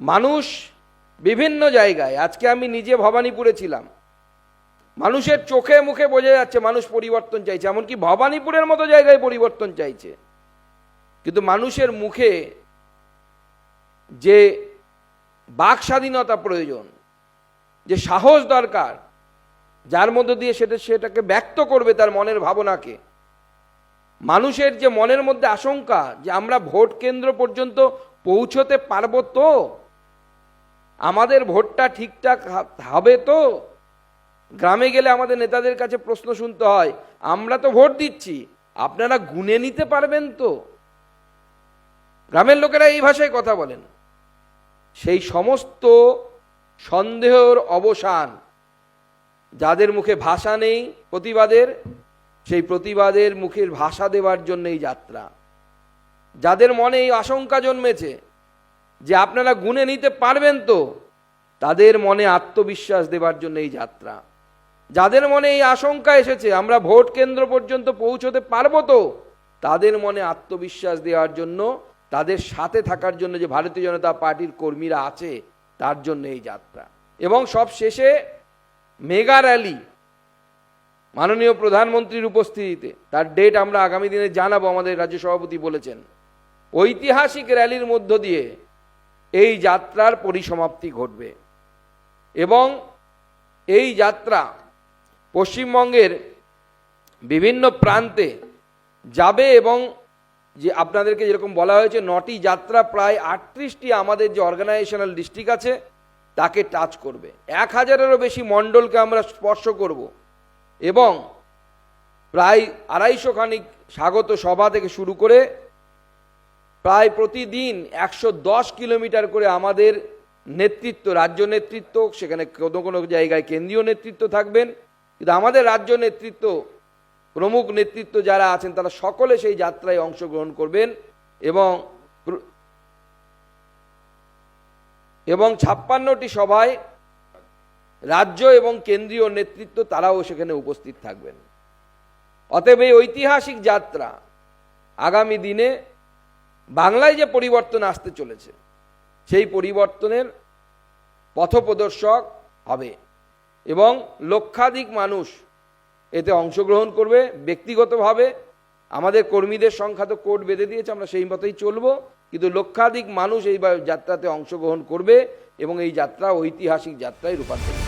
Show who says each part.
Speaker 1: মানুষ বিভিন্ন জায়গায়, আজকে আমি নিজে ভবানীপুরে ছিলাম, মানুষের চোখে মুখে বোঝা যাচ্ছে মানুষ পরিবর্তন চাইছে, এমনকি ভবানীপুরের মতো জায়গায় পরিবর্তন চাইছে। কিন্তু মানুষের মুখে যে বাক স্বাধীনতা প্রয়োজন, যে সাহস দরকার, যার মধ্য দিয়ে সেটাকে ব্যক্ত করবে তার মনের ভাবনাকে, মানুষের যে মনের মধ্যে আশঙ্কা যে আমরা ভোট কেন্দ্র পর্যন্ত পৌঁছতে পারবো তো, আমাদের ভোটটা ঠিকঠাক হবে তো। গ্রামে গেলে আমাদের নেতাদের কাছে প্রশ্ন শুনতে হয়, আমরা তো ভোট দিচ্ছি, আপনারা গুনে নিতে পারবেন তো? গ্রামের লোকেরা এই ভাষায় কথা বলেন। সেই সমস্ত সন্দেহের অবসান, যাদের মুখে ভাষা নেই প্রতিবাদের, সেই প্রতিবাদের মুখের ভাষা দেওয়ার জন্য এই যাত্রা। যাদের মনে এই আশঙ্কা জন্মেছে যে আপনারা গুনে নিতে পারবেন তো, তাদের মনে আত্মবিশ্বাস দেবার জন্য এই যাত্রা। যাদের মনে এই আশঙ্কা এসেছে আমরা ভোট কেন্দ্র পর্যন্ত পৌঁছতে পারবো তো, তাদের মনে আত্মবিশ্বাস দেওয়ার জন্য, তাদের সাথে থাকার জন্য যে ভারতীয় জনতা পার্টির কর্মীরা আছে তার জন্য এই যাত্রা। এবং সব শেষে মেগা র্যালি মাননীয় প্রধানমন্ত্রীর উপস্থিতিতে, তার ডেট আমরা আগামী দিনে জানাবো, আমাদের রাজ্য সভাপতি বলেছেন। ঐতিহাসিক র্যালির মধ্য দিয়ে এই যাত্রার পরিসমাপ্তি ঘটবে এবং এই যাত্রা পশ্চিমবঙ্গের বিভিন্ন প্রান্তে যাবে এবং যে আপনাদেরকে যেরকম বলা হয়েছে 9টি যাত্রা, প্রায় 38টি আমাদের যে অর্গানাইজেশনাল ডিস্ট্রিক্ট আছে তাকে টাচ করবে। 1000-এরও বেশি মণ্ডলকে আমরা স্পর্শ করব এবং প্রায় 250 খানিক স্বাগত সভা থেকে শুরু করে প্রায় প্রতিদিন 110 কিলোমিটার করে আমাদের নেতৃত্ব, রাজ্য নেতৃত্ব, সেখানে কোনো কোনো জায়গায় কেন্দ্রীয় নেতৃত্ব থাকবেন, কিন্তু আমাদের রাজ্য নেতৃত্ব, প্রমুখ নেতৃত্ব যারা আছেন তারা সকলে সেই যাত্রায় অংশগ্রহণ করবেন এবং 56টি সভায় রাজ্য এবং কেন্দ্রীয় নেতৃত্ব তারাও সেখানে উপস্থিত থাকবেন। অতএব এই ঐতিহাসিক যাত্রা আগামী দিনে বাংলায় যে পরিবর্তন আসতে চলেছে সেই পরিবর্তনের পথপ্রদর্শক হবে এবং লক্ষাধিক মানুষ এতে অংশগ্রহণ করবে। ব্যক্তিগতভাবে আমাদের কর্মীদের সংখ্যা তো কোর্ট বেঁধে দিয়েছে, আমরা সেই মতোই চলবো, কিন্তু লক্ষাধিক মানুষ এই যাত্রাতে অংশগ্রহণ করবে এবং এই যাত্রা ঐতিহাসিক যাত্রায় রূপান্তরিত।